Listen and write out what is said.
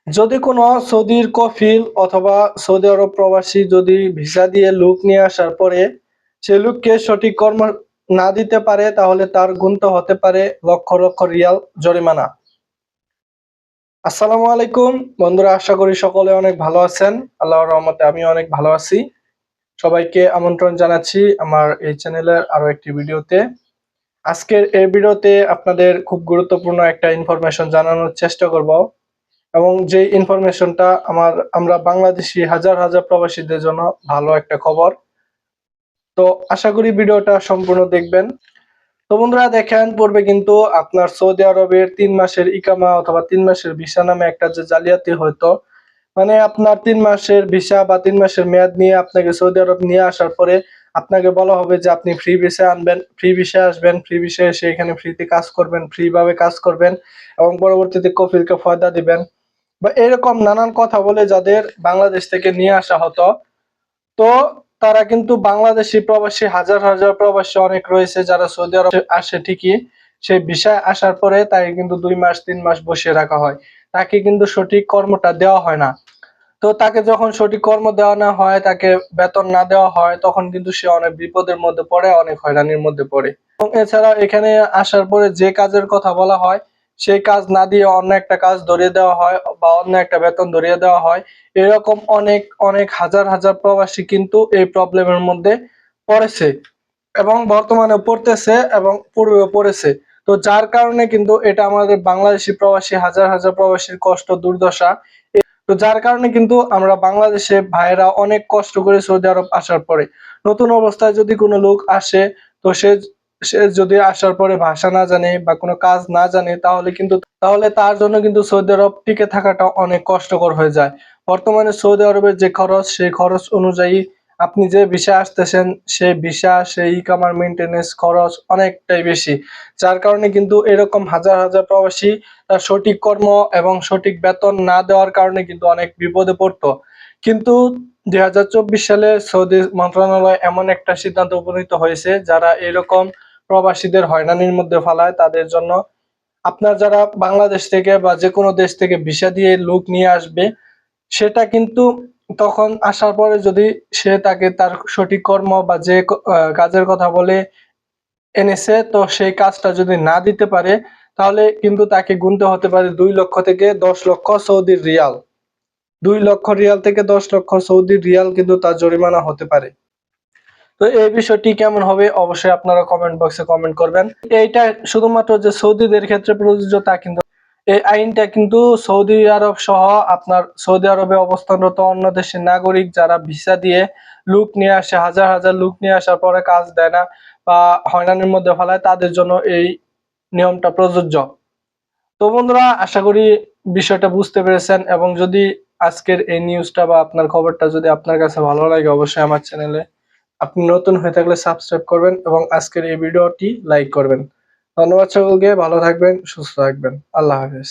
যদি কোনো সৌদির কফিল অথবা সৌদি আরব প্রবাসী যদি ভিসা দিয়ে লোক নিয়ে আসার পরে সে লোককে সঠিক কর্ম না দিতে পারে, তাহলে তার গুনতে হতে পারে লক্ষ লক্ষ রিয়াল জরিমানা। আসসালামু আলাইকুম বন্ধুরা, আশা করি সকলে অনেক ভালো আছেন। আল্লাহর রহমতে আমি অনেক ভালো আছি। সবাইকে আমন্ত্রণ জানাচ্ছি আমার এই চ্যানেলের আরো একটি ভিডিওতে। আজকের এই ভিডিওতে আপনাদের খুব গুরুত্বপূর্ণ একটা ইনফরমেশন জানানোর চেষ্টা করব, এবং যে ইনফরমেশনটা আমরা বাংলাদেশি হাজার হাজার প্রবাসীদের জন্য ভালো একটা খবর। তো আশা করি ভিডিওটা সম্পূর্ণ দেখবেন। তো বন্ধুরা দেখেন, পূর্বে কিন্তু আপনার সৌদি আরবের 3 মাসের ইকামা অথবা 3 মাসের ভিসা নামে একটা যে জালিয়াতি হতো, মানে আপনার 3 মাসের ভিসা বা 3 মাসের মেয়াদ নিয়ে আপনাকে সৌদি আরব নিয়ে আসার পরে আপনাকে বলা হবে যে আপনি ফ্রি ভিসা আনবেন, ফ্রি ভিসা আসবেন, ফ্রি ভিসা এসে এখানে ফ্রিতে কাজ করবেন, ফ্রি ভাবে কাজ করবেন এবং পরবর্তীতে কফিলকে ফয়দা দিবেন বা এরকম নানান কথা বলে যাদের বাংলাদেশ থেকে নিয়ে আসা হতো। তো তারা কিন্তু বাংলাদেশি প্রবাসী হাজার হাজার প্রবাসী অনেক রয়েছে যারা সৌদি আরব আসে ঠিকই, সেই ভিসায় আসার পরে তাকে কিন্তু 2 মাস 3 মাস বসিয়ে রাখা হয়, তাকে কিন্তু সঠিক কর্মটা দেওয়া হয় না। তো তাকে যখন সঠিক কর্ম দেওয়া না হয়, তাকে বেতন না দেওয়া হয়, তখন কিন্তু সে অনেক বিপদের মধ্যে পড়ে, অনেক হয়রানির মধ্যে পড়ে। এবং এছাড়া এখানে আসার পরে যে কাজের কথা বলা হয় সেই কাজ না দিয়ে অন্য একটা কাজ ধরিয়ে দেওয়া হয় বা অন্য একটা বেতন ধরিয়ে দেওয়া হয়। এরকম অনেক অনেক হাজার হাজার প্রবাসী কিন্তু এই প্রবলেমের মধ্যে পড়েছে এবং বর্তমানে পড়তেছে এবং পূর্বেও পড়েছে। তো যার কারণে কিন্তু এটা আমাদের বাংলাদেশি প্রবাসী হাজার হাজার প্রবাসীর কষ্ট দুর্দশা। তো যার কারণে কিন্তু আমরা বাংলাদেশে ভাইয়েরা অনেক কষ্ট করে সৌদি আরব আসার পরে, নতুন অবস্থায় যদি কোনো লোক আসে, তো সে সে যদি আসার পরে ভাষা না জানে বা কোনো কাজ না জানে, তাহলে তার জন্য কিন্তু সৌদি আরব টিকে থাকাটা অনেক কষ্টকর হয়ে যায়। বর্তমানে সৌদি আরবের যে খরচ, সেই খরচ অনুযায়ী আপনি যে ভিসা আসতেছেন, সেই ভিসা সেই ইকামার মেইনটেনেন্স খরচ অনেকটাই বেশি। যার কারণে কিন্তু এরকম হাজার হাজার প্রবাসী তার সঠিক কর্ম এবং সঠিক বেতন না দেওয়ার কারণে কিন্তু অনেক বিপদে পড়তো। কিন্তু 2024 সালে সৌদি মন্ত্রণালয় এমন একটা সিদ্ধান্ত উপনীত হয়েছে, যারা এরকম প্রবাসীদের হয়রানির মধ্যে ফেলায় তাদের জন্য আপনার যারা বাংলাদেশ থেকে বা যেকোনো দেশ থেকে ভিসা দিয়ে লোক নিয়ে আসবে, সেটা কিন্তু তখন আসার পরে যদি সে তাকে তার সঠিক কর্ম বা যে কাজের কথা বলে এনেছে, তো সেই কাজটা যদি না দিতে পারে, তাহলে কিন্তু তাকে গুনতে হতে পারে 2 লক্ষ থেকে 10 লক্ষ সৌদি রিয়াল। 2 লক্ষ রিয়াল থেকে 10 লক্ষ সৌদি রিয়াল কিন্তু তার জরিমানা হতে পারে। তো এই বিষয়টি কেমন হবে অবশ্যই আপনারা কমেন্ট বক্সে কমেন্ট করবেন। এইটা শুধুমাত্র যে সৌদিদের ক্ষেত্রে প্রযোজ্য তা কিন্তু, এই আইনটা কিন্তু সৌদি আরব সহ আপনার সৌদি আরবে অবস্থানরত অন্য দেশের নাগরিক যারা ভিসা দিয়ে লোক নিয়ে আসে, হাজার হাজার লোক নিয়ে আসার পরে কাজ দেয় না বা হয়রানির মধ্যে ফেলায়, তাদের জন্য এই নিয়মটা প্রযোজ্য। তো বন্ধুরা, আশা করি বিষয়টা বুঝতে পেরেছেন, এবং যদি আজকের এই নিউজটা বা আপনার খবরটা যদি আপনার কাছে ভালো লাগে, অবশ্যই আমার চ্যানেলে আপনি নতুন হয়ে থাকলে সাবস্ক্রাইব করবেন এবং আজকের এই ভিডিওটি লাইক করবেন। ধন্যবাদ সকলকে, ভালো থাকবেন, সুস্থ থাকবেন। আল্লাহ হাফেজ।